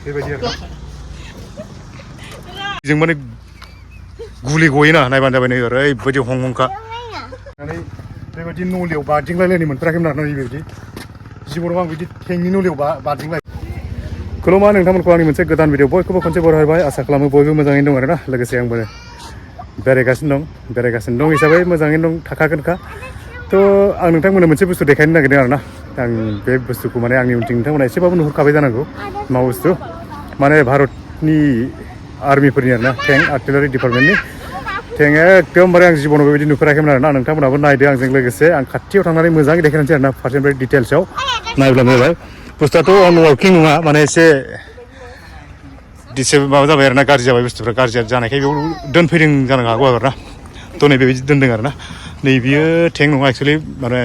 बेबायदि आरो जों माने गुलि गयोना नायबानो जाबाय नै ओरैबायदि हंहंखा बेबायदि नलियाव बादिंलायलायनो मोनफेराखैमोन आरोना बेबायदि जिबनाव आं बिदि थेंनि नलियाव बादिंलाय खुलुमा नोंथांमोनखौ आंनि मोनसे गोदान भिडिअ बयखौबो खनसे बरायबाय आसा खालामो बयबो मोजाङैनो दं आरोना लोगोसे आंबो बेरायगासिनो दं हिसाबै मोजाङैनो दं थाखागोनखा थ' आं नोंथांमोननो मोनसे बुस्थु देखायनो नागिरदों आरोना आं बे बुस्थुखौ माने आंनि उनथिं नोंथांमोना एसेबाबो नुहुरखाबाय जानांगौ मा बुस्थु माने भारतनि आर्मिफोरनि आरोना टेंक आर्टिलारि डिपार्टमेन्टनि टेंक एकदमबारे आं जिबनाव बेबायदि नुफेराखैमोन आरोना नोंथांमोनाबो नायदो आंजों लोगोसे आं खाथियाव थांनानै मोजाङै देखायनोसै आरोना फारसेनिफ्राय डिटेल्सआव नायब्ला नुबाय बुस्थुआथ' अन वार्किं नङा माने एसे माबा जाबाय आरोना गाज्रि जाबाय बुस्थुफ्रा गाज्रि जानायखाय बेयाव दोनफैदों जानो हागौ आरोना थ' नै बेबायदि दोनदों आरोना नै बियो टेंक नङा एक्सुवेलि माने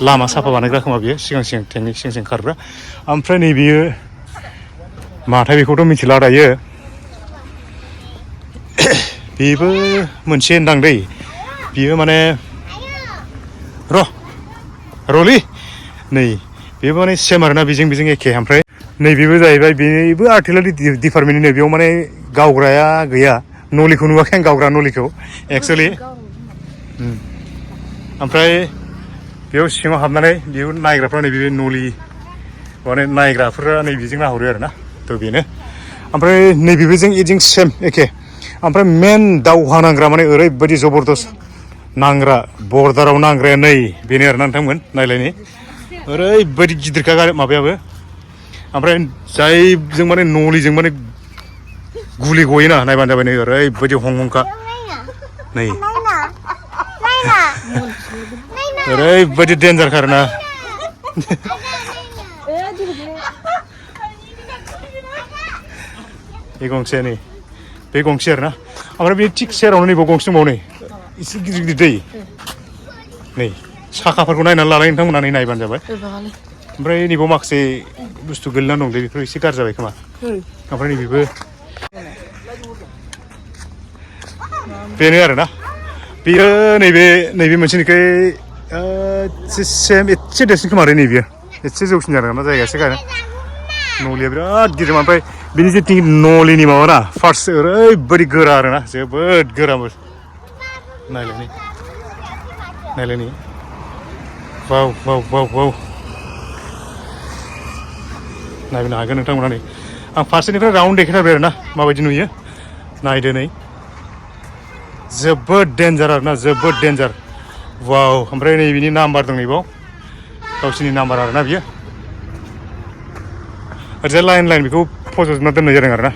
लामा साफा बानायग्रा खोमा बियो सिगां टेंकनि सिगां खारग्रा ओमफ्राय नै बियो माथाय बेखौथ' मिथिला दायो बेबो मोनसे होनदां दै बियो माने रलि नै बेबो माने सेम आरोना बेजों एखे ओमफ्राय नैबेबो जाहैबाय बेबो आर्टिलारि डिपार्टमेन्टनिनो बेयाव माने गावग्राया गैया नलिखौ नुवाखै आं गावग्रा नलिखौ एक्सुवेलि ओमफ्राय बेयाव सिङाव हाबनानै बेयाव नायग्राफ्रा नै बे नलि माने नायग्राफोरा नै बेजों नाहरो आरोना थ' बेनो ओमफ्राय नैबेबोजों इजों सेम एखे ओमफ्राय मेन दावहा नांग्रा माने ओरैबायदि जबरदस्त नांग्रा बर्डाराव नांग्राया नै बेनो आरोना नोंथांमोन नायलायनि ओरैबायदि गिदिरखा माबायाबो ओमफ्राय जायजों माने नलिजों माने गुलि गयोना नायबानो जाबाय नै ओरैबायदि हंहंखा नै ओरैबायदि डेन्जारखा आरोना बे गंसे नै बे गंसे आरोना ओमफ्राय बे थिक सेरावनो नैबाव गंसे दंबावो नै एसे गिदिर दै नै साखाफोरखौ नायनानै लालाय नोंथांमोना नै नायबानो जाबाय ओमफ्राय नैबाव माखासे बुस्थु गोलैनानै दं बेफोर एसे गाज्रि जाबाय खोमा ओमफ्राय नैबेबो बेनो आरोना बेयो नैबे मोनसेनिखै सेम एसे देरसिन खोमा आरो नैबेयो एसे जौसिन जादों ना जायगाया एसे गानो नलिया बिराद गिदिर ओमफ्राय बिनि जे नलिनि माबा ना फार्स्ट ओरैबायदि गोरा आरोना जोबोद गोराबो नायलायनि वाव नायनो हागोन नोंथांमोना नै आं फारसेनिफ्राय राउन्ड देखायथारबाय आरोना माबायदि नुयो नायदो नै जोबोद डेन्जार आरोना जोबोद डेन्जार वाव ओमफ्राय नै बिनि नाम्बार दं नैबाव गावसिनि नाम्बार आरोना बियो ओरैजाय लाइन बेखौ फज'जोबना दोननाय जादों आरोना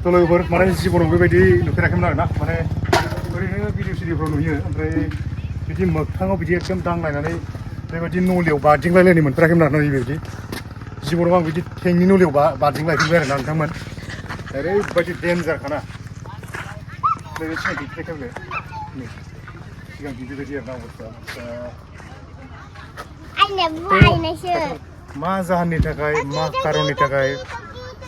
थ' लोगोफोर माने जिबनाव बेबायदि नुफेराखैमोन आरोना माने ओरैनो भिडिअ सिडिअफ्राव नुयो ओमफ्राय बिदि मोगथाङाव बिदि एकदम दांलायनानै बेबायदि नलियाव बादिंलायलायनो मोनफेराखैमोन आरोना बेबायदि जिबनाव आं बिदि टेंकनि नलियाव बादिंलायफैबाय आरोना नोंथांमोन ओरैबायदि डेन्जारखाना नैबे सिगां देखायथारबाय नै सिगां बेबायदि आरोना अबस्था मा जाहोननि थाखाय मा खारननि थाखाय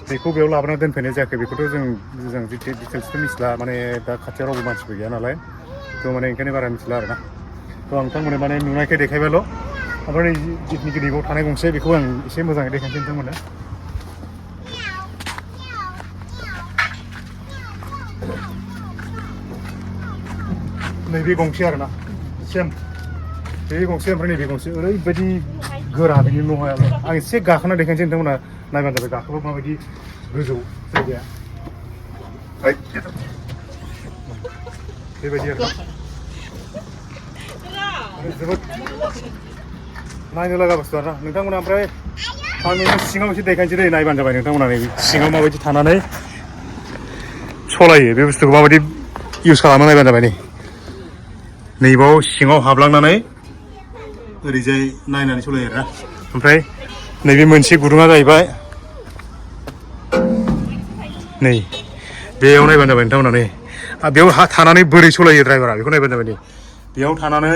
बेखौ बेयाव लाबोना दोनफैनाय जायाखै बेखौथ' जों डिटेल्सथ' मिथिला माने दा खाथियाव रावबो मानसिबो गैया नालाय थ' माने ओंखायनो बारा मिथिला आरोना थ' आं नोंथांमोननो माने नुनायखाय देखायबायल' ओमफ्राय जिथुनिखि नैबाव थानाय गंसे बेखौ आं एसे मोजाङै देखायनोसै नोंथांमोननो नैबे गंसे आरोना सेम बे गंसे ओमफ्राय नैबे गंसे ओरैबायदि गोरा बिनि लहायाबो आं एसे गाखोना देखायनोसै नोंथांमोना नायबानो जाबाय गाखोबा माबायदि गोजौ जायगाया बेबायदि आरो जोबोद नायनो लागा बुस्थु आरोना नोंथांमोना ओमफ्राय आं नोंनो सिङाव एसे देखायनोसै दै नायबानो जाबाय नोंथांमोना नै सिङाव माबायदि थानानै सलायो बे बुस्थुखौ माबायदि इउज खालामो नायबानो जाबाय नैबाव सिङाव हाबलांनानै ओरैजाय नायनानै सलायो आरोना ओमफ्राय नैबे मोनसे गुदुङा जाहैबाय नै बेयाव नायबानो जाबाय नोंथांमोना नै बेयाव थानानै बोरै सलायो ड्राइभारा बेखौ नायबानो जाबाय नै बेयाव थानानै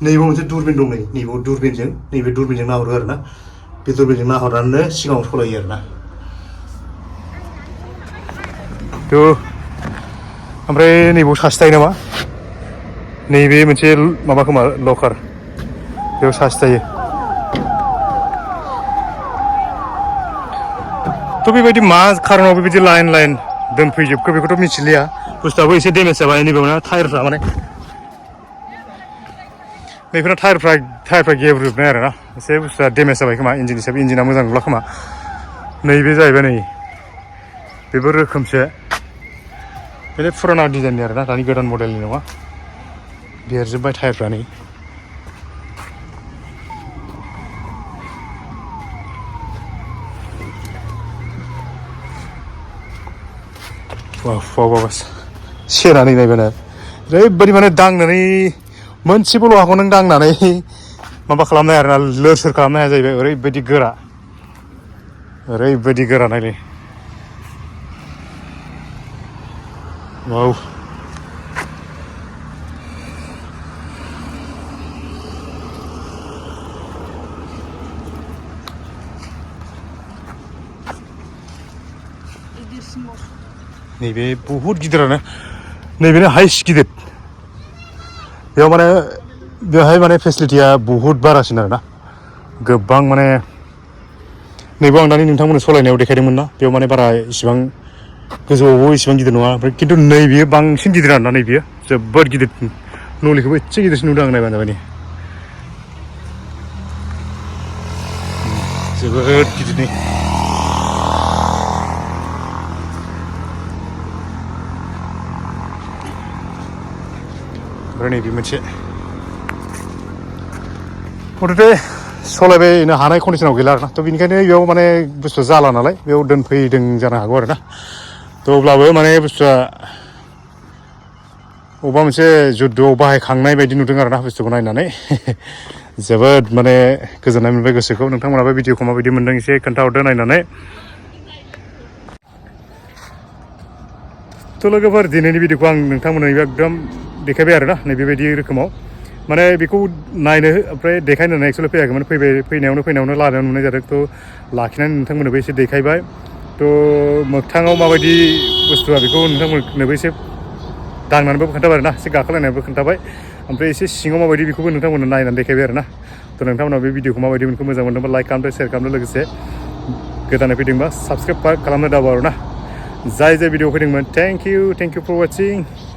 नैबाव मोनसे दुरबिन दं नै नैबाव दुरबिनजों नैबे दुरबिनजों नाहरो आरोना बे दुरबिनजों नाहरनानैनो सिगाङाव सलायो आरोना थ' ओमफ्राय नैबाव सासे थायो नामा नैबे मोनसे माबा खोमा लकार बेयाव सासे थायो थ' बेबायदि मा खारनाव बेबायदि लाइन दोनफैजोबखो बेखौथ' मिथिलिया बुस्थुआबो एसे डेमेज जाबाय नैबेयावनो टायारफ्रा माने नैफोरना टायारफ्रा गेब्रुजोबनाय आरो ना एसे बुस्थुआ डेमेज जाबाय खोमा इन्जिन हिसाबै इन्जिना मोजां नंला खोमा नैबे जाहैबाय नै बेबो रोखोमसे बे फुराना डिजाइननि आरो ना दानि गोदान मडेलनि नङा बेरजोबबाय टायारफ्रा नै वाव सेनानै नायबानो ओरैबायदि माने दांनानै मोनसेबो लहाखौ नों दांनानै माबा खालामनो हाया आरोना लोर सोर खालामनो हाया जाहैबाय ओरैबायदि गोरा नायलाय वाव नैबे बहुद गिदिरानो नैबेनो हाइस गिदिर बेवहाय माने फेसिलिटिया बहुद बारासिन आरोना गोबां माने नैबे आं दानि नोंथांमोननो सलायनायाव देखायदोंमोन ना बेयाव माने बारा इसिबां गोजौआवबो इसिबां गिदिर नङा ओमफ्राय खिन्थु नैबेयो बांसिन गिदिर आरोना नैबेयो जोबोद गिदिर नलिखौबो एसे गिदिरसिन नुदों आं नायबानो जाबाय जोबोद गिदिरनि ओमफ्राय नैबे मोनसे मथथे सलायबायनो हानाय कन्डिसनाव गैला आरोना थ' बेनिखायनो बेयाव माने बुस्थुआ जाला नालाय बेयाव दोनफैदों जानो हागौ आरोना थ' अब्लाबो माने बुस्थुआ अबेबा मोनसे जुद्धआव बाहायखांनाय बायदि नुदों आरोना बुस्थुखौ नायनानै जोबोद माने गोजोननाय मोनबाय गोसोखौ नोंथांमोनाबो भिडिअखौ माबायदि मोनदों एसे खोन्थाहरदो नायनानै थ' लोगोफोर दिनैनि भिडिअखौ आं नोंथांमोननो एकदम देखायबाय आरोना नैबेबायदि रोखोमाव माने बेखौ नायनो ओमफ्राय देखायनो होननानै एक्सुवेलि फैयाखैमोन फैनायावनो लामायाव नुनाय जादों थ' लाखिनानै नोंथांमोननोबो एसे देखायबाय थ' मोगथाङाव माबायदि बुस्थुआ बेखौ नोंथांमोननोबो एसे दांनानैबो खोन्थाबाय आरोना एसे गाखोलायनानैबो खोन्थाबाय ओमफ्राय एसे सिङाव माबायदि बेखौबो नोंथांमोननो नायनानै देखायबाय आरोना थ' नोंथांमोना बे भिडिअखौ माबायदि मोनखो मोजां मोनदोंबा लाइक खालामदो शेयार खालामदो लोगोसे गोदानै फैदोंबा साबसक्राइब खालामनो दाबाव आरोना जाय भिडिअ फैदोंमोन थेंक इउ फर वाचिं